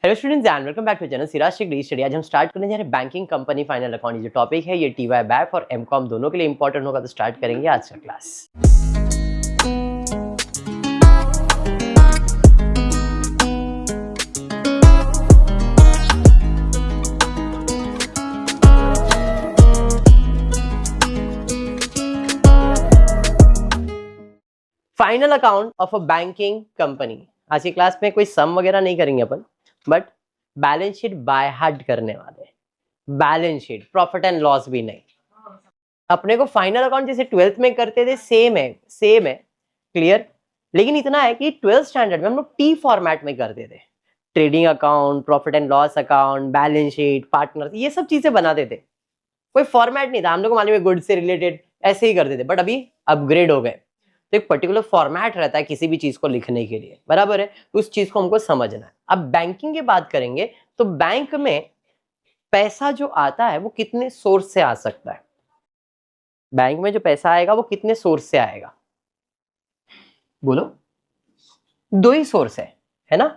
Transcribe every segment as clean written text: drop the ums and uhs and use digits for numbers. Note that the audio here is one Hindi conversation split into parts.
Hello students and welcome back to channel Siraj degree study. आज हम स्टार्ट करने जा रहे हैं बैंकिंग कंपनी फाइनल अकाउंट। जो टॉपिक है ये टीवाई बैफ और एमकॉम दोनों के लिए इंपॉर्टेंट होगा, तो स्टार्ट करेंगे आज का class. Final account of a banking company. आज की क्लास में कोई सम वगैरह नहीं करेंगे अपन, but balance sheet by heart करने वाले। Balance sheet, profit and loss भी नहीं। अपने को फाइनल अकाउंट जैसे 12th में करते थे सेम है क्लियर। लेकिन इतना है कि 12th स्टैंडर्ड में हम लोग टी फॉर्मेट में करते थे। Trading account, profit and loss account, balance sheet, partner, ये सब चीजें बनाते थे। कोई फॉर्मेट नहीं था, हम लोग को मालूम है गुड से रिलेटेड ऐसे ही करते थे। बट अभी अपग्रेड हो गए, तो एक पर्टिकुलर फॉर्मेट रहता है किसी भी चीज को लिखने के लिए, बराबर है। तो उस चीज को हमको समझना है। अब बैंकिंग की बात करेंगे तो बैंक में पैसा जो आता है वो कितने सोर्स से आ सकता है। बैंक में जो पैसा आएगा वो कितने सोर्स से आएगा, बोलो। दो ही सोर्स है ना।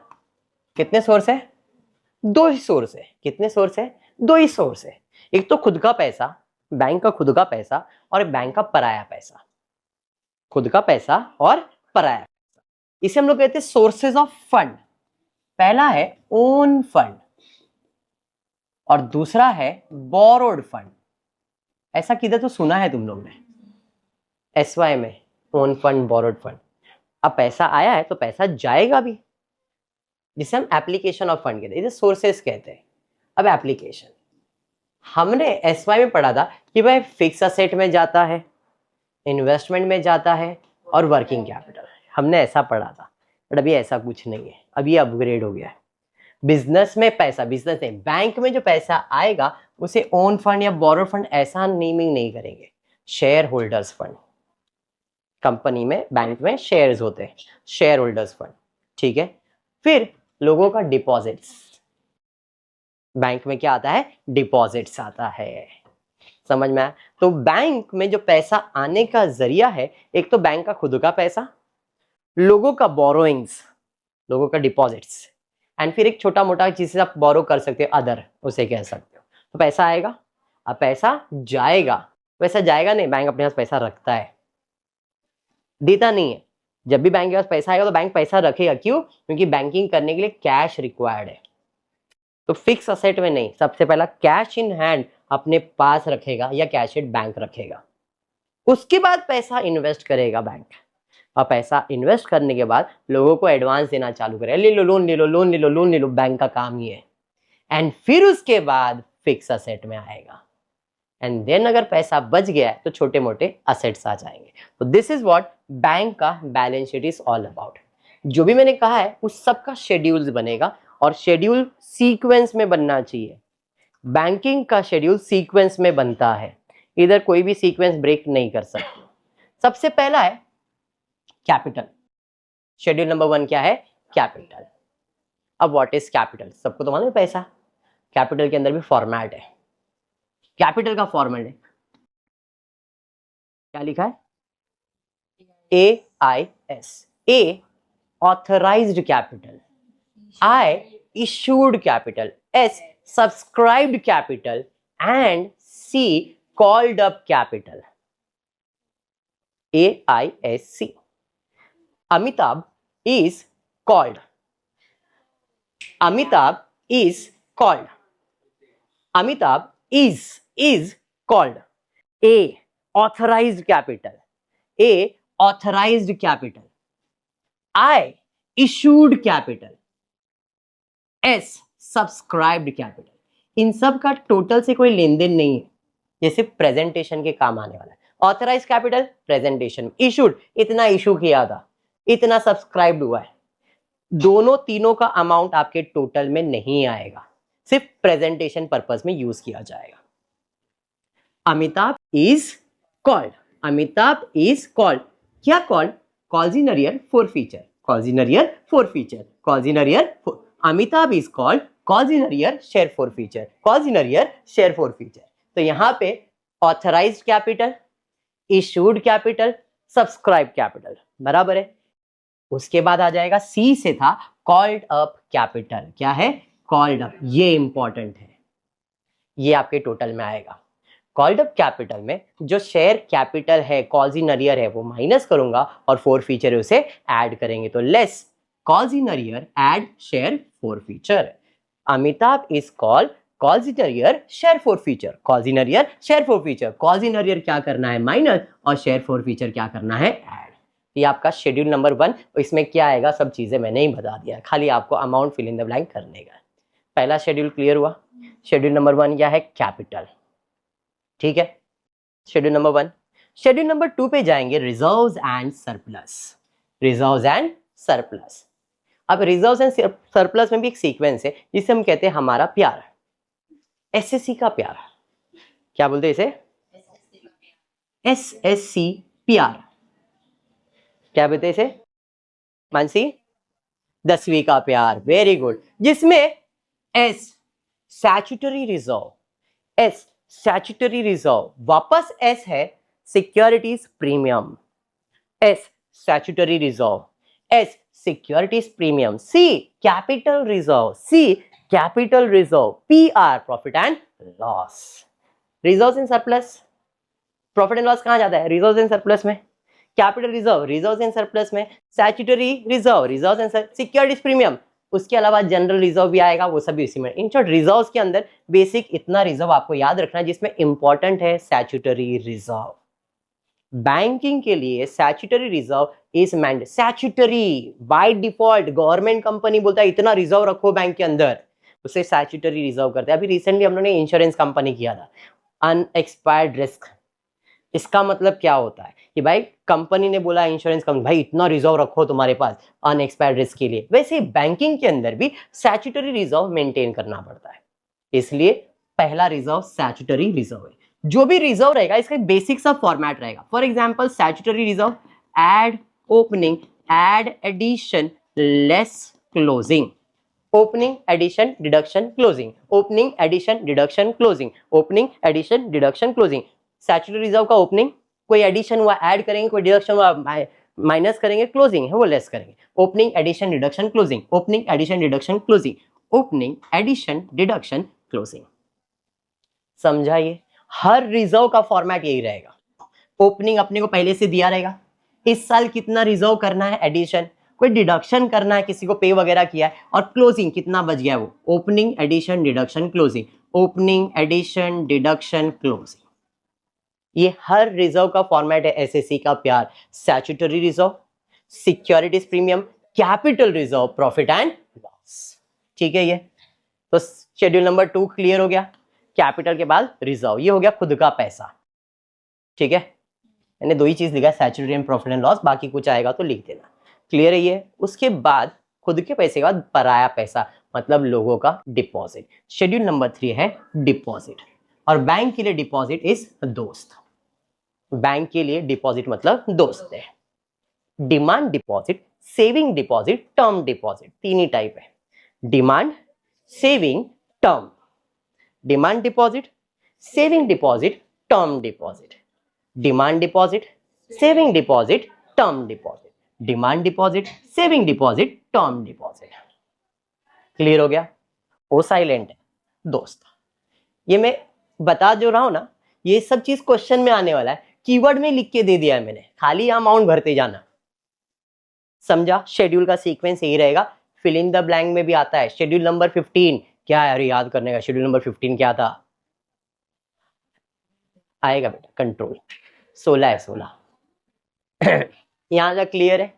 कितने सोर्स है? दो ही सोर्स है। कितने सोर्स है? दो ही सोर्स है। एक तो खुद का पैसा, बैंक का खुद का पैसा, और बैंक का पराया पैसा। खुद का पैसा और पराया पैसा, इसे हम लोग कहते हैं सोर्सेज ऑफ फंड। पहला है ओन फंड और दूसरा है बोरोड फंड। ऐसा किधर तो सुना है तुम लोग ने, एसवाई में, ओन फंड, बोरोड फंड। अब पैसा आया है तो पैसा जाएगा भी, जिसे हम एप्लीकेशन ऑफ फंड कहते हैं, इसे सोर्सेस कहते हैं। अब एप्लीकेशन, हमने एसवाई में पढ़ा था कि भाई फिक्स असेट में जाता है, इन्वेस्टमेंट में जाता है और वर्किंग कैपिटल, हमने ऐसा पढ़ा था। बट अभी ऐसा कुछ नहीं है, अभी अपग्रेड हो गया है। बिजनेस में पैसा, बिजनेस में, बैंक में जो पैसा आएगा उसे ओन फंड या बोरो फंड ऐसा नेमिंग नहीं करेंगे, शेयर होल्डर्स फंड। कंपनी में, बैंक में शेयर्स होते हैं, शेयर होल्डर्स फंड, ठीक है। फिर लोगों का डिपॉजिट्स, बैंक में क्या आता है? डिपॉजिट्स आता है, समझ में आया। तो बैंक में जो पैसा आने का जरिया है, एक तो बैंक का खुद का पैसा, लोगों का बोरोइंग्स, लोगों का डिपॉजिट्स, एंड फिर एक छोटा मोटा चीज से आप बोरो कर सकते हो, अदर, उसे कह सकते हो। तो पैसा आएगा, अब पैसा जाएगा। पैसा जाएगा नहीं, बैंक अपने पास पैसा रखता है, देता नहीं है। जब भी बैंक के पास पैसा आएगा तो बैंक पैसा रखेगा। क्यों? क्योंकि बैंकिंग करने के लिए कैश रिक्वायर्ड है। तो फिक्स असेट में नहीं, सबसे पहला कैश इन हैंड अपने पास रखेगा या कैश एट बैंक रखेगा। उसके बाद पैसा इन्वेस्ट करेगा बैंक, और पैसा इन्वेस्ट करने के बाद लोगों को एडवांस देना चालू करेगा, ले लो लोन, ले लो लोन, ले लो लोन, ले लो। बैंक का काम ही है। एंड फिर उसके बाद फिक्स असेट में आएगा, एंड देन अगर पैसा बच गया है तो छोटे मोटे असेट्स आ जाएंगे। तो दिस इज व्हाट बैंक का balance sheet is all about. जो भी मैंने कहा है उस सब का शेड्यूल बनेगा, और शेड्यूल सीक्वेंस में बनना चाहिए। बैंकिंग का शेड्यूल सीक्वेंस में बनता है, इधर कोई भी सीक्वेंस ब्रेक नहीं कर सकते। सबसे पहला है कैपिटल। शेड्यूल नंबर 1 क्या है? कैपिटल। अब व्हाट इज कैपिटल? सबको तो मालूम है पैसा। कैपिटल के अंदर भी फॉर्मेट है। कैपिटल का फॉर्मेट है, क्या लिखा है? AIS। A authorised capital, I issued capital, S subscribed capital, and C called up capital. AISC. Amitabh is called. Amitabh is called. Amitabh is called. A authorized capital. A authorized capital. I issued capital. S subscribed capital. इन सब का टोटल से कोई लेन देन नहीं है, ये सिर्फ प्रेजेंटेशन के काम आने वाला है। ऑथराइज कैपिटल प्रेजेंटेशन, इशूड इतना इशू किया था, इतना सब्सक्राइब्ड हुआ है। दोनों तीनों का अमाउंट आपके टोटल में नहीं आएगा, सिर्फ प्रेजेंटेशन पर्पस में यूज किया जाएगा। Amitabh is called, Amitabh is called, क्या called? Calls in arrear for feature, calls in arrear for feature, calls in arrear for. Amitabh is called, calls in arrear, share forfeiture, calls in arrear, share forfeiture। तो यहाँ पे authorized capital, issued capital, subscribed capital, बराबर है। उसके बाद आ जाएगा C से था called up capital। क्या है? कॉल्ड अप, ये इंपॉर्टेंट है, ये आपके टोटल में आएगा। कॉल्ड अप कैपिटल में जो शेयर कैपिटल है, कॉल्स इन अरियर है, वो माइनस करूंगा और फोरफीचर है उसे ऐड करेंगे, तो less calls in arrear add share forfeiture. Amitabh is called calls in arrear share forfeiture, calls in arrear share forfeiture, calls in arrear क्या करना है माइनस और शेयर फोरफीचर क्या करना है ऐड। ये आपका शेड्यूल नंबर 1, इसमें क्या आएगा सब चीजें मैंने ही बता दिया, खाली आपको amount fill in the blank करने का। पहला शेड्यूल क्लियर हुआ। शेड्यूल नंबर 1 क्या है, कैपिटल, ठीक है, शेड्यूल नंबर 1। शेड्यूल नंबर 2 पे जाएंगे, reserves and surplus, reserves and surplus. अब रिजर्व्स एंड सरप्लस में भी एक सीक्वेंस है जिसे हम कहते हैं हमारा प्यार, एसएससी का प्यार। क्या बोलते हैं इसे, एसएससी प्यार। क्या बोलते हैं इसे मानसी, 10वीं का प्यार, वेरी गुड। जिसमें S statutory reserve, S statutory reserve, वापस एस है securities premium, S statutory reserve, S securities premium, C capital reserve, C capital reserve, P R profit and loss. Reserves in surplus, profit and loss कहां जाता है, रिजर्व्स इन सरप्लस में, capital reserve reserves in surplus में, statutory reserve reserves in securities premium, उसके अलावा जनरल रिजर्व भी आएगा, वो सभी इसी में। इन शॉर्ट रिजर्व्स के अंदर बेसिक इतना रिजर्व आपको याद रखना है, जिसमें इंपॉर्टेंट है स्टैट्यूटरी रिजर्व। बैंकिंग के लिए स्टैट्यूटरी रिजर्व इज मैंड, statutory by default government company बोलता है इतना रिजर्व रखो बैंक के अंदर, उसे स्टैट्यूटरी रिजर्व करते हैं। अभी रिसेंटली हम लोगों ने इंश्योरेंस कंपनी किया था, अनएक्सपायर्ड रिस्क। इसका मतलब क्या होता है कि भाई कंपनी ने बोला, इंश्योरेंस कंपनी, भाई इतना रिजर्व रखो तुम्हारे पास अनएक्सपायर्ड रिस्क के लिए। वैसे ही बैंकिंग के अंदर भी स्टैट्यूटरी रिजर्व मेंटेन करना पड़ता है, इसलिए पहला रिजर्व स्टैट्यूटरी रिजर्व है। जो भी रिजर्व रहेगा इसका बेसिक सा फॉर्मेट रहेगा। For example statutory reserve, add opening, add addition, less closing, opening addition deduction closing, opening addition deduction closing, opening addition deduction closing. Statutory reserve का ओपनिंग, कोई एडिशन हुआ ऐड करेंगे, कोई डिडक्शन हुआ माइनस करेंगे, क्लोजिंग है वो लेस करेंगे। Opening addition deduction closing, opening addition deduction closing, opening addition deduction closing. समझाइए, हर रिजर्व का फॉर्मेट यही रहेगा। ओपनिंग अपने को पहले से दिया रहेगा, इस साल कितना रिजर्व करना है एडिशन, कोई डिडक्शन करना है, किसी को पे वगैरह किया है, और क्लोजिंग कितना बच गया है वो, opening addition deduction closing, opening addition deduction closing. ये हर रिजर्व का फॉर्मेट है एसएससी का प्यार, statutory reserve, securities premium, capital reserve, profit and loss. ठीक है, ये तो शेड्यूल नंबर 2 क्लियर हो गया। कैपिटल के बाद रिजर्व, ये हो गया खुद का पैसा। ठीक है, मैंने 2 ही चीज लिखा, statutory and profit and loss, बाकी कुछ आएगा तो लिख देना। क्लियर है ये। उसके बाद खुद के पैसे के बाद पराया पैसा, मतलब लोगों का डिपॉजिट। शेड्यूल नंबर 3 है डिपॉजिट, और बैंक के लिए डिपॉजिट इज दोस्त। बैंक के लिए डिपॉजिट मतलब दोस्त है। Demand deposit, saving deposit, term deposit, 3 ही टाइप है, demand, saving, term. Demand deposit, saving deposit, term deposit, demand deposit, saving deposit, term deposit, demand deposit, saving deposit, term deposit. Clear हो गया। ओ साइलेंट है दोस्त। ये मैं बता जो रहा हूं ना, ये सब चीज क्वेश्चन में आने वाला है, कीवर्ड में लिख के दे दिया है मैंने, खाली अमाउंट भरते जाना। समझा। शेड्यूल का सीक्वेंस यही रहेगा। फिल इन द ब्लैंक में भी आता है। शेड्यूल नंबर 15 क्या है, अरे याद करने का, शेड्यूल नंबर 15 क्या था, आएगा बेटा, कंट्रोल 16 है, 16 यहां तक क्लियर है,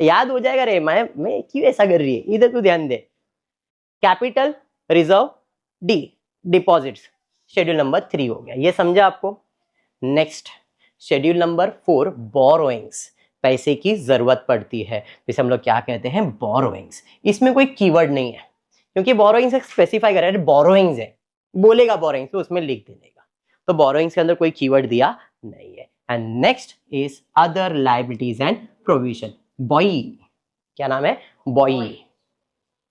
याद हो जाएगा। रे मैं क्यों ऐसा कर रही है, इधर तो ध्यान दे। Capital reserve, D deposits, schedule number 3 हो गया, ये समझा आपको। नेक्स्ट शेड्यूल नंबर 4 बोरोइंग्स, पैसे की जरूरत पड़ती है, जिसे हम लोग क्या कहते हैं, बोरोइंग्स। इसमें कोई कीवर्ड नहीं है, क्योंकि बोरोइंग्स स्पेसिफाई कर रहा है, बोरोइंग्स है, बोलेगा बोरोइंग्स तो उसमें लिख देने का, तो बोरोइंग्स के अंदर कोई कीवर्ड दिया नहीं है। And next is other liabilities and provision. बॉई, क्या नाम है, बॉई,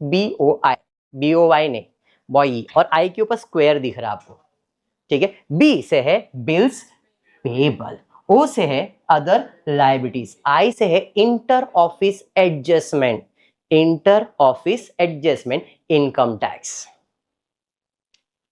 BOI नहीं, बॉई, और आई के ऊपर स्क्वायर दिख रहा है आपको। ठीक है, बी से है बिल्स पेबल, ओ से है अदर लायबिलिटीज, आई से है inter office adjustment, inter office adjustment, income tax.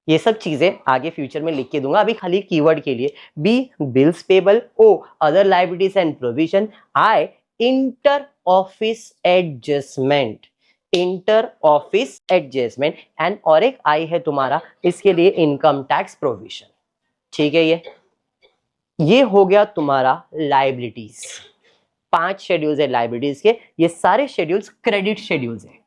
ये सब चीजें आगे फ्यूचर में लिख के दूंगा, अभी खाली कीवर्ड के लिए। B bills payable, O other liabilities and provision, I inter office adjustment, inter office adjustment, and और एक आई है तुम्हारा इसके लिए इनकम टैक्स प्रोविजन। ठीक है, ये हो गया तुम्हारा लायबिलिटीज। 5 शेड्यूल्स है लायबिलिटीज के, ये सारे शेड्यूल्स क्रेडिट शेड्यूल्स है।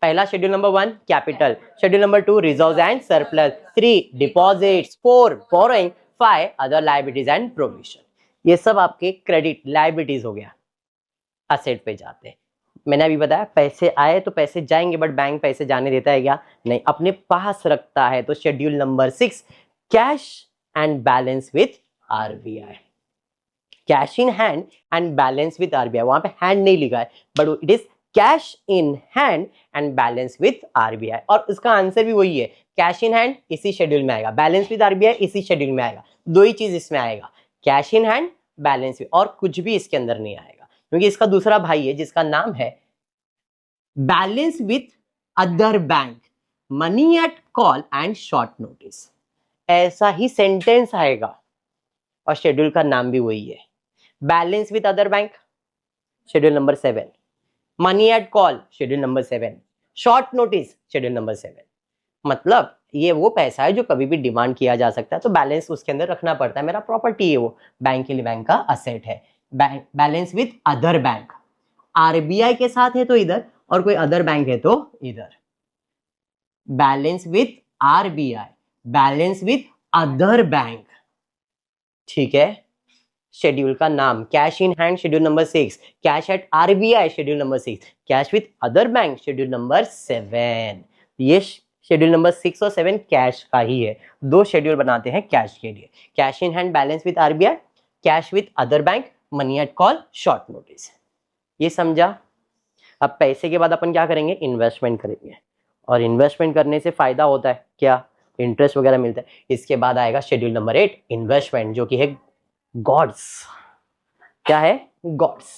पहला schedule number 1 capital, schedule number 2 reserves and surplus, 3 deposits, 4 borrowing, 5 other liabilities and provision. ये सब आपके क्रेडिट लायबिलिटीज हो गया, असेट पे जाते हैं। मैंने अभी बताया पैसे आए तो पैसे जाएंगे, बट बैंक पैसे जाने देता है क्या? नहीं, अपने पास रखता है। तो schedule number 6 cash and balance with RBI, cash in hand and balance with RBI. वहां पे हैंड नहीं लिखा है, but it is cash in hand and balance with RBI. और उसका आंसर भी वही है, कैश इन हैंड इसी शेड्यूल में आएगा, बैलेंस विथ आरबीआई इसी शेड्यूल में आएगा। दो ही चीज इसमें आएगा, cash in hand, balance with, और कुछ भी इसके अंदर नहीं आएगा, क्योंकि इसका दूसरा भाई है जिसका नाम है balance with other bank, money at call and short notice. ऐसा ही सेंटेंस आएगा और शेड्यूल का नाम भी वही है, balance with other bank, schedule number 7, money at call, schedule number 7, short notice, schedule number 7। मतलब ये वो पैसा है जो कभी भी डिमांड किया जा सकता है, तो बैलेंस उसके अंदर रखना पड़ता है। मेरा प्रॉपर्टी है वो, बैंक के लिए बैंक का असेट है। Balance with other bank, RBI के साथ है तो इधर, और कोई अदर बैंक है तो इधर। Balance with RBI, balance with other bank. ठीक है, शेड्यूल का नाम cash in hand, schedule number 6, cash at RBI, schedule number 6, cash with other bank, schedule number 7। ये शेड्यूल नंबर 6 और 7 कैश का ही है। दो शेड्यूल बनाते हैं कैश के लिए, cash in hand, balance with RBI, cash with other bank, money at call, short notice. ये समझा? अब पैसे के बाद अपन क्या करेंगे? इन्वेस्टमेंट करेंगे, और इन्वेस्टमेंट करने से फायदा होता है क्या? इंटरेस्ट वगैरह मिलता है। इसके बाद आएगा शेड्यूल नंबर 8 इन्वेस्टमेंट, जो कि है गॉड्स। क्या है? गॉड्स,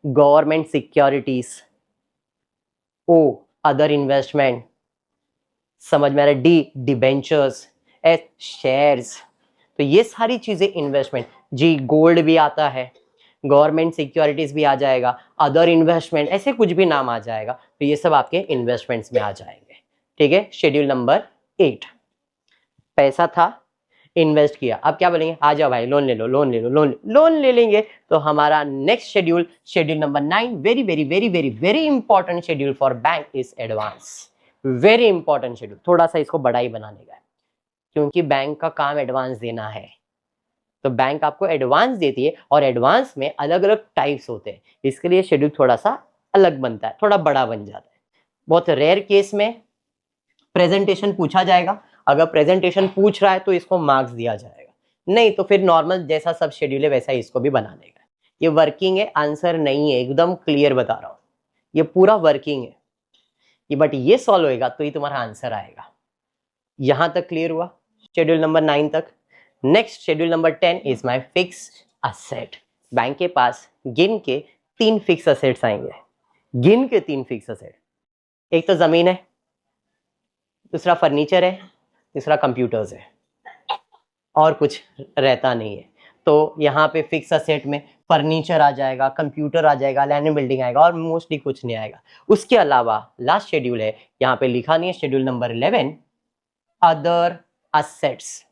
गवर्नमेंट सिक्योरिटीज, ओ अदर इन्वेस्टमेंट, समझ में आ रहा है? D debentures, H shares. तो ये सारी चीजें इन्वेस्टमेंट। जी गोल्ड भी आता है, गवर्नमेंट सिक्योरिटीज भी आ जाएगा, अदर इन्वेस्टमेंट, ऐसे कुछ भी नाम आ जाएगा, तो ये सब आपके इन्वेस्टमेंट्स में आ जाएंगे। ठीक है, शेड्यूल नंबर 8 पैसा था, इन्वेस्ट किया। अब क्या बोलेंगे? आ जाओ भाई लोन ले लो, लोन ले लो, लोन ले लेंगे। तो हमारा next schedule, schedule number 9, very very very very very important schedule for bank is advance. Very important schedule, थोड़ा सा इसको बड़ा ही बनाने का है, क्योंकि बैंक का काम एडवांस देना है। तो बैंक आपको एडवांस देती है, और एडवांस में अलग अलग टाइप्स होते हैं, इसके लिए शेड्यूल थोड़ा सा अलग बनता है, थोड़ा बड़ा बन जाता है। बहुत रेयर केस में प्रेजेंटेशन पूछा जाएगा, अगर प्रेजेंटेशन पूछ रहा है तो इसको मार्क्स दिया जाएगा, नहीं तो फिर नॉर्मल जैसा सब शेड्यूल है वैसा ही इसको भी बनाने का। ये वर्किंग है, आंसर नहीं है, एकदम क्लियर बता रहा हूँ, ये पूरा वर्किंग है ये, बट ये सॉल्व होएगा तो ही तुम्हारा आंसर आएगा। यहां तक क्लियर हुआ शेड्यूल नंबर 9 तक। Next schedule number 10 is my fix asset. Bank के पास गिन के 3 फिक्स असेट्स आएंगे, गिन के 3 फिक्स असेट। एक तो जमीन है, दूसरा फर्नीचर है, तीसरा कंप्यूटर्स है, और कुछ रहता नहीं है। तो यहाँ पे फिक्स असेट में फर्नीचर आ जाएगा, कंप्यूटर आ जाएगा, लैंड एंड बिल्डिंग आएगा, और मोस्टली कुछ नहीं आएगा। उसके अलावा लास्ट शेड्यूल है, यहाँ पे लिखा नहीं है, शेड्यूल नंबर 11 अदर असेट्स।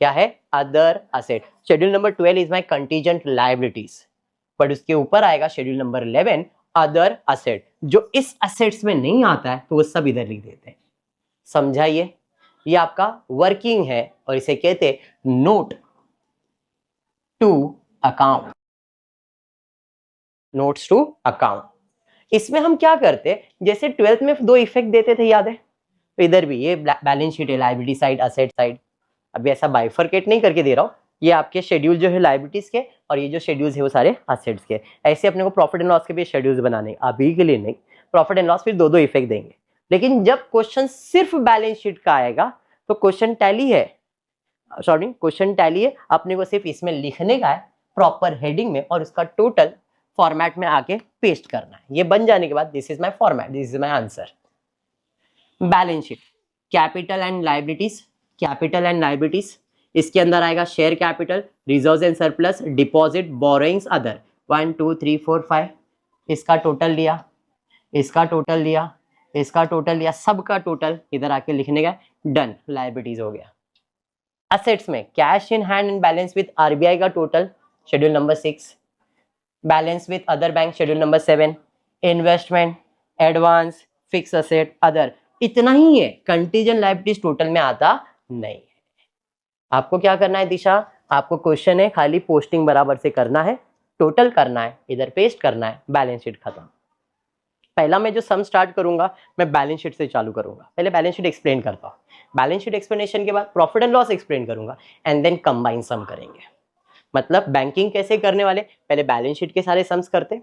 क्या है? Other asset. Schedule number 12 is my contingent liabilities, but उसके ऊपर आएगा शेड्यूल नंबर 11 अदर असेट। जो इस असेट्स में नहीं आता है तो वो सब इधर लिख देते हैं। समझाइए? ये आपका वर्किंग है, और इसे कहते हैं note to account, notes to account. इसमें हम क्या करते हैं, जैसे 12th में 2 इफेक्ट देते थे, याद है? तो इधर भी ये बैलेंस शीट है, लायबिलिटी साइड, असेट साइड। अभी ऐसा बाइफरकेट नहीं करके दे रहा हूँ, ये आपके शेड्यूल जो है लायबिलिटीज के, और ये जो शेड्यूल्स है वो सारे असेट्स के। ऐसे अपने को प्रॉफिट एंड लॉस के भी शेड्यूल्स बनाने, अभी के लिए नहीं, प्रॉफिट एंड लॉस फिर 2 इफेक्ट देंगे। लेकिन जब क्वेश्चन सिर्फ बैलेंस शीट का आएगा तो क्वेश्चन टैली है, सॉरी क्वेश्चन टैली है, अपने को सिर्फ इसमें लिखने का है प्रॉपर हेडिंग में, और उसका टोटल फॉर्मेट में आके पेस्ट करना है। ये बन जाने के बाद this is my format, this is my answer. Balance sheet, capital and liabilities, capital and liabilities, इसके अंदर आएगा share capital, reserves and surplus, deposit, borrowings, other. 1 2 3 4 5, इसका टोटल लिया, इसका टोटल लिया, इसका टोटल लिया, सबका टोटल इधर आके लिखने का, डन, लायबिलिटीज हो गया। असेट्स में cash in hand and balance with RBI का टोटल, schedule number 6, balance with other bank, schedule number 7, investment, advance, fix asset, other, इतना ही है। कंटीजेंट लायबिलिटीज टोटल में आता नहीं है। आपको क्या करना है दिशा, आपको क्वेश्चन है खाली पोस्टिंग बराबर से करना है, टोटल करना है, इधर पेस्ट करना है, बैलेंस शीट खत्म। पहला मैं जो सम स्टार्ट करूंगा मैं बैलेंस शीट से चालू करूंगा। पहले बैलेंस शीट एक्सप्लेन करता हूँ, बैलेंस शीट एक्सप्लेनेशन के बाद प्रॉफिट एंड लॉस एक्सप्लेन करूंगा एंड देन कंबाइन सम करेंगे। मतलब बैंकिंग कैसे करने वाले, पहले बैलेंस शीट के सारे सम्स करते,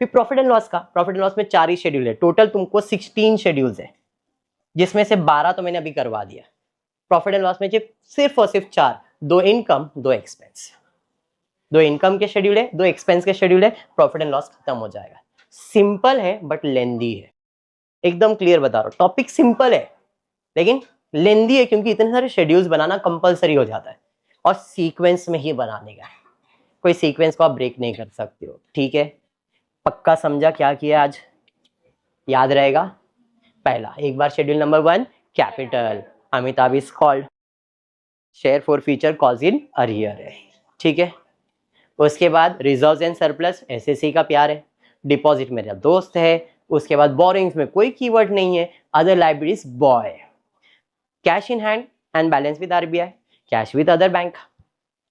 फिर प्रॉफिट एंड लॉस का। प्रॉफिट एंड लॉस में 4 ही शेड्यूल है, टोटल तुमको 16 शेड्यूल्स है, जिसमें से 12 तो मैंने अभी करवा दिया। प्रॉफिट एंड लॉस में सिर्फ और सिर्फ 4, 2 इनकम 2 एक्सपेंस, 2 इनकम के शेड्यूल है, 2 एक्सपेंस के शेड्यूल है, प्रॉफिट एंड लॉस खत्म हो जाएगा। सिंपल है बट लेंदी है, एकदम क्लियर बता रहा हूं। टॉपिक सिंपल है लेकिन लेंदी है, क्योंकि इतने सारे शेड्यूल्स बनाना कंपलसरी हो जाता है और सीक्वेंस में ही बनाने का, कोई सीक्वेंस को आप ब्रेक नहीं कर सकते हो। ठीक है, पक्का समझा क्या किया आज, याद रहेगा। पहला एक बार schedule number 1 capital, Amitabh is called, share for future calls in arrear है। ठीक है, उसके बाद रिजर्व्स एंड सरप्लस, एसएससी का प्यार है, डिपॉजिट मेरा दोस्त है, उसके बाद बोरिंग्स में कोई कीवर्ड नहीं है, other liabilities boy, cash in hand and balance with RBI, cash with other bank,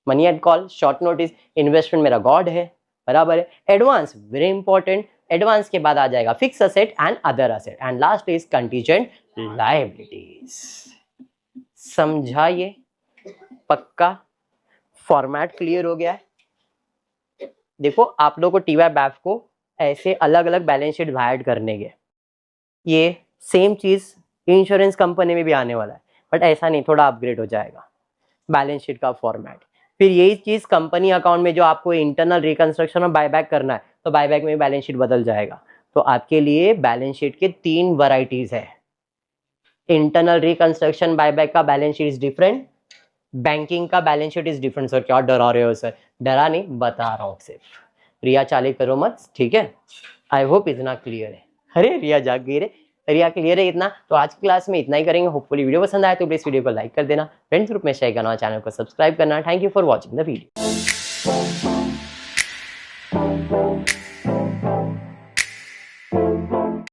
money at call, short notice, investment मेरा गॉड है, बराबर है, एडवांस वेरी इंपॉर्टेंट, एडवांस के बाद आ जाएगा fix asset and other asset, and last is contingent liabilities. समझा ये, पक्का फॉर्मेट क्लियर हो गया है। देखो आप लोगों को टीवाई बैफ को ऐसे अलग अलग बैलेंस शीट ऐड करने के, ये सेम चीज इंश्योरेंस कंपनी में भी आने वाला है, बट ऐसा नहीं, थोड़ा अपग्रेड हो जाएगा बैलेंस शीट का फॉर्मेट। फिर यही चीज कंपनी अकाउंट में जो आपको इंटरनल रिकंस्ट्रक्शन और बायबैक करना है, तो बायबैक में बैलेंस शीट बदल जाएगा। तो आपके लिए बैलेंस शीट के 3 वैरायटीज है, इंटरनल रिकंस्ट्रक्शन बायबैक का balance sheet is different, banking का balance sheet is different. Sir क्या डरा रहे हो सर, डरा नहीं, बता रहा हूँ सिर्फ, रिया चाले करो मत, ठीक है। आई होप इतना क्लियर है। अरे रिया जाग गई रे, रिया क्लियर है इतना, तो आज की क्लास में इतना ही करेंगे। होपफुली वीडियो पसंद आए तो प्लीज वीडियो को लाइक कर देना, फ्रेंड्स ग्रुप में शेयर करना, चैनल को सब्सक्राइब करना। Thank you for watching the video.